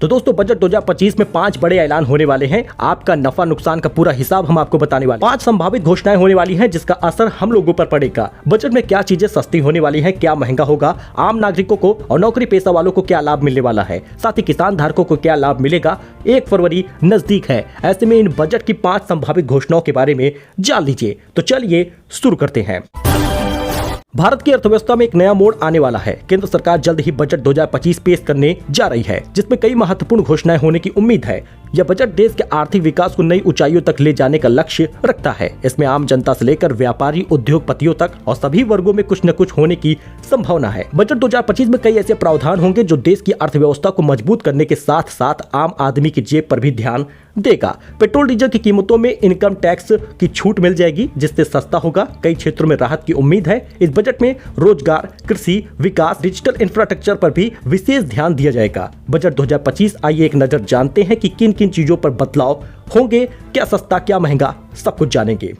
तो दोस्तों बजट 2025 में 5 बड़े ऐलान होने वाले हैं। आपका नफा नुकसान का पूरा हिसाब हम आपको बताने वाले। 5 संभावित घोषणाएं होने वाली हैं जिसका असर हम लोगों पर पड़ेगा। बजट में क्या चीजें सस्ती होने वाली हैं, क्या महंगा होगा, आम नागरिकों को और नौकरी पेशा वालों को क्या लाभ मिलने वाला है, साथ ही किसान धारकों को क्या लाभ मिलेगा। 1 फरवरी नजदीक है, ऐसे में इन बजट की 5 संभावित घोषणाओं के बारे में जान लीजिए। तो चलिए शुरू करते हैं। भारत की अर्थव्यवस्था में एक नया मोड़ आने वाला है। केंद्र सरकार जल्द ही बजट 2025 पेश करने जा रही है, जिसमें कई महत्वपूर्ण घोषणाएं होने की उम्मीद है। यह बजट देश के आर्थिक विकास को नई ऊंचाइयों तक ले जाने का लक्ष्य रखता है। इसमें आम जनता से लेकर व्यापारी उद्योगपतियों तक और सभी वर्गों में कुछ न कुछ होने की संभावना है। बजट 2025 में कई ऐसे प्रावधान होंगे जो देश की अर्थव्यवस्था को मजबूत करने के साथ साथ आम आदमी की जेब पर भी ध्यान देगा। पेट्रोल डीजल की कीमतों में इनकम टैक्स की छूट मिल जाएगी, जिससे सस्ता होगा। कई क्षेत्रों में राहत की उम्मीद है। इस बजट में रोजगार, कृषि, विकास, डिजिटल इंफ्रास्ट्रक्चर पर भी विशेष ध्यान दिया जाएगा। बजट 2025 आइए एक नजर जानते हैं कि किन किन चीजों पर बदलाव होंगे, क्या सस्ता क्या महंगा, सब कुछ जानेंगे।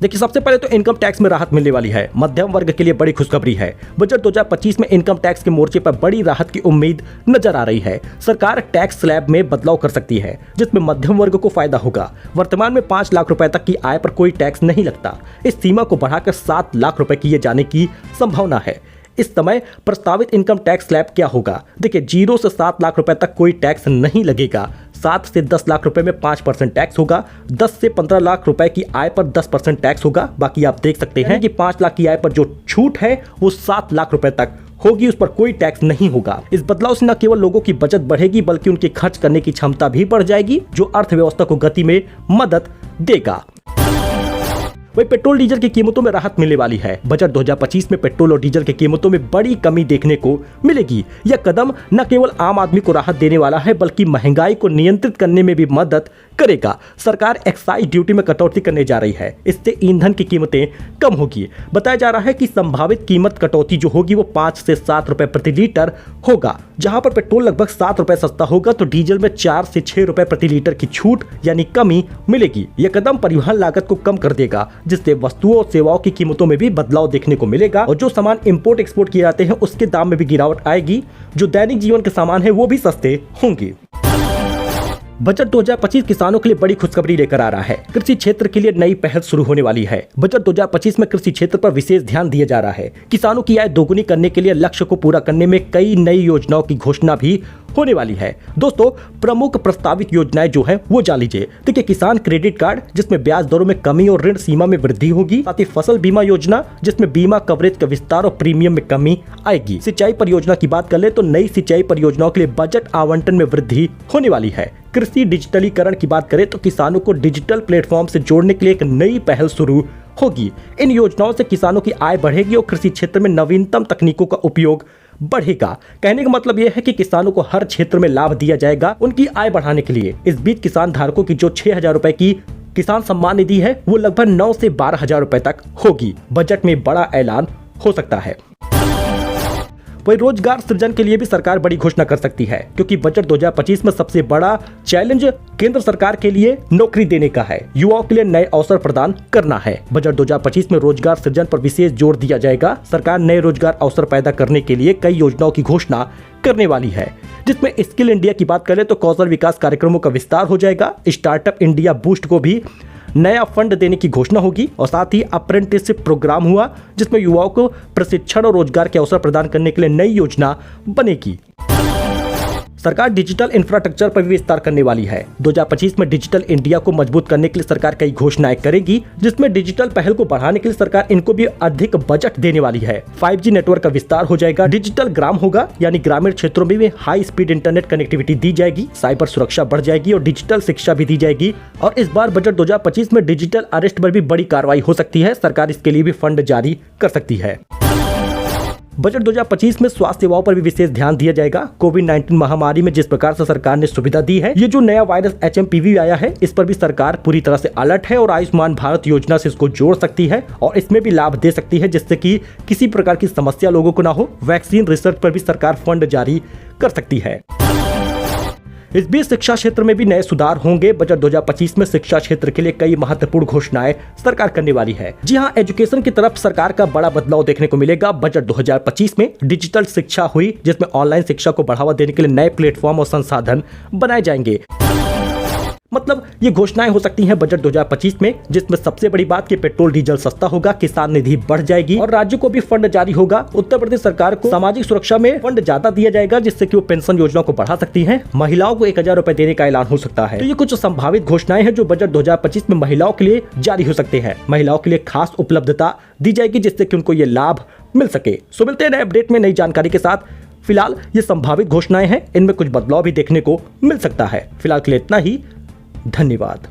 देखिए, सबसे पहले तो इनकम टैक्स में राहत मिलने वाली है। मध्यम वर्ग के लिए बड़ी खुशखबरी है। बजट 2025 में इनकम टैक्स के मोर्चे पर बड़ी राहत की उम्मीद नजर आ रही है। सरकार टैक्स स्लैब में बदलाव कर सकती है, जिसमें मध्यम वर्ग को फायदा होगा। वर्तमान में 5 लाख रुपए तक की आय पर कोई टैक्स नहीं लगता। इस सीमा को बढ़ाकर 7 लाख रुपए किए जाने की संभावना है। इस समय प्रस्तावित इनकम टैक्स स्लैब क्या होगा? देखिए, 0 से 7 लाख रुपए तक कोई टैक्स नहीं लगेगा। 7 से 10 लाख रुपए में 5% टैक्स होगा। 10 से 15 लाख रुपए की आय पर 10% टैक्स होगा। बाकी आप देख सकते हैं कि 5 लाख की आय पर जो छूट है वो 7 लाख रुपए तक होगी, उस पर कोई टैक्स नहीं होगा। इस बदलाव से न केवल लोगों की बचत बढ़ेगी बल्कि उनकी खर्च करने की क्षमता भी बढ़ जाएगी, जो अर्थव्यवस्था को गति में मदद देगा। वही पेट्रोल डीजल की कीमतों में राहत मिलने वाली है। बजट 2025 में पेट्रोल और डीजल की कीमतों में बड़ी कमी देखने को मिलेगी। यह कदम न केवल आम आदमी को राहत देने वाला है बल्कि महंगाई को नियंत्रित करने में भी मदद करेगा। सरकार एक्साइज ड्यूटी में कटौती करने जा रही है। इससे ईंधन की कीमतें कम होगी। बताया जा रहा है कि संभावित कीमत कटौती जो होगी वो 5 से 7 रुपए प्रति लीटर होगा। जहां पर पेट्रोल लगभग 7 रुपए सस्ता होगा तो डीजल में 4 से 6 रुपए प्रति लीटर की छूट यानी कमी मिलेगी। यह कदम परिवहन लागत को कम कर देगा, जिससे वस्तुओं और सेवाओं की कीमतों में भी बदलाव देखने को मिलेगा और जो सामान इंपोर्ट एक्सपोर्ट किए जाते हैं उसके दाम में भी गिरावट आएगी। जो दैनिक जीवन के सामान है वो भी सस्ते होंगे। बजट 2025 किसानों के लिए बड़ी खुशखबरी लेकर आ रहा है। कृषि क्षेत्र के लिए नई पहल शुरू होने वाली है। बजट 2025 में कृषि क्षेत्र पर विशेष ध्यान दिया जा रहा है। किसानों की आय दोगुनी करने के लिए लक्ष्य को पूरा करने में कई नई योजनाओं की घोषणा भी होने वाली है। दोस्तों, प्रमुख प्रस्तावित योजनाएं जो है वो जान लीजिए। देखिए, किसान क्रेडिट कार्ड जिसमें ब्याज दरों में कमी और ऋण सीमा में वृद्धि होगी। साथ ही फसल बीमा योजना जिसमें बीमा कवरेज का विस्तार और प्रीमियम में कमी आएगी। सिंचाई परियोजना की बात कर ले तो नई सिंचाई परियोजनाओं के लिए बजट आवंटन में वृद्धि होने वाली है। कृषि डिजिटलीकरण की बात करें तो किसानों को डिजिटल प्लेटफॉर्म से जोड़ने के लिए एक नई पहल शुरू होगी। इन योजनाओं से किसानों की आय बढ़ेगी और कृषि क्षेत्र में नवीनतम तकनीकों का उपयोग बढ़ेगा। कहने का मतलब यह है कि किसानों को हर क्षेत्र में लाभ दिया जाएगा उनकी आय बढ़ाने के लिए। इस बीच किसान धारकों की जो 6,000 रुपए की किसान सम्मान निधि है वो लगभग 9 से 12,000 रुपए तक होगी। बजट में बड़ा ऐलान हो सकता है। वही रोजगार सृजन के लिए भी सरकार बड़ी घोषणा कर सकती है, क्योंकि बजट 2025 में सबसे बड़ा चैलेंज केंद्र सरकार के लिए नौकरी देने का है। युवाओं के लिए नए अवसर प्रदान करना है। बजट 2025 में रोजगार सृजन पर विशेष जोर दिया जाएगा। सरकार नए रोजगार अवसर पैदा करने के लिए कई योजनाओं की घोषणा करने वाली है, जिसमें स्किल इंडिया की बात करें तो कौशल विकास कार्यक्रमों का विस्तार हो जाएगा। स्टार्टअप इंडिया बूस्ट को भी नया फंड देने की घोषणा होगी और साथ ही अप्रेंटिसशिप प्रोग्राम हुआ जिसमें युवाओं को प्रशिक्षण और रोजगार के अवसर प्रदान करने के लिए नई योजना बनेगी। सरकार डिजिटल इंफ्रास्ट्रक्चर पर भी विस्तार करने वाली है। 2025 में डिजिटल इंडिया को मजबूत करने के लिए सरकार कई घोषणाएं करेगी, जिसमें डिजिटल पहल को बढ़ाने के लिए सरकार इनको भी अधिक बजट देने वाली है। 5G नेटवर्क का विस्तार हो जाएगा। डिजिटल ग्राम होगा, यानी ग्रामीण क्षेत्रों में भी हाई स्पीड इंटरनेट कनेक्टिविटी दी जाएगी। साइबर सुरक्षा बढ़ जाएगी और डिजिटल शिक्षा भी दी जाएगी। और इस बार बजट 2025 में डिजिटल अरेस्ट पर भी बड़ी कार्रवाई हो सकती है। सरकार इसके लिए भी फंड जारी कर सकती है। बजट 2025 में स्वास्थ्य सेवाओं पर भी विशेष ध्यान दिया जाएगा। कोविड-19 महामारी में जिस प्रकार से सरकार ने सुविधा दी है, ये जो नया वायरस HMPV आया है, इस पर भी सरकार पूरी तरह से अलर्ट है और आयुष्मान भारत योजना से इसको जोड़ सकती है और इसमें भी लाभ दे सकती है, जिससे कि किसी प्रकार की समस्या लोगों को ना हो। वैक्सीन रिसर्च पर भी सरकार फंड जारी कर सकती है। इस बीच शिक्षा क्षेत्र में भी नए सुधार होंगे। बजट 2025 में शिक्षा क्षेत्र के लिए कई महत्वपूर्ण घोषणाएं सरकार करने वाली है। जी हां, एजुकेशन की तरफ सरकार का बड़ा बदलाव देखने को मिलेगा। बजट 2025 में डिजिटल शिक्षा हुई, जिसमें ऑनलाइन शिक्षा को बढ़ावा देने के लिए नए प्लेटफॉर्म और संसाधन बनाए जाएंगे। मतलब ये घोषणाएं हो सकती हैं बजट 2025 में, जिसमें सबसे बड़ी बात कि पेट्रोल डीजल सस्ता होगा, किसान निधि बढ़ जाएगी और राज्यों को भी फंड जारी होगा। उत्तर प्रदेश सरकार को सामाजिक सुरक्षा में फंड ज्यादा दिया जाएगा, जिससे कि वो पेंशन योजना को बढ़ा सकती हैं। महिलाओं को 1000 रुपए देने का ऐलान हो सकता है। तो ये कुछ संभावित घोषणाएं हैं जो बजट 2025 में महिलाओं के लिए जारी हो सकते हैं। महिलाओं के लिए खास उपलब्धता दी जाएगी, जिससे कि उनको ये लाभ मिल सके। सो मिलते हैं नए अपडेट में नई जानकारी के साथ। फिलहाल ये संभावित घोषणाएं हैं, इनमें कुछ बदलाव भी देखने को मिल सकता है। फिलहाल के लिए इतना ही। धन्यवाद।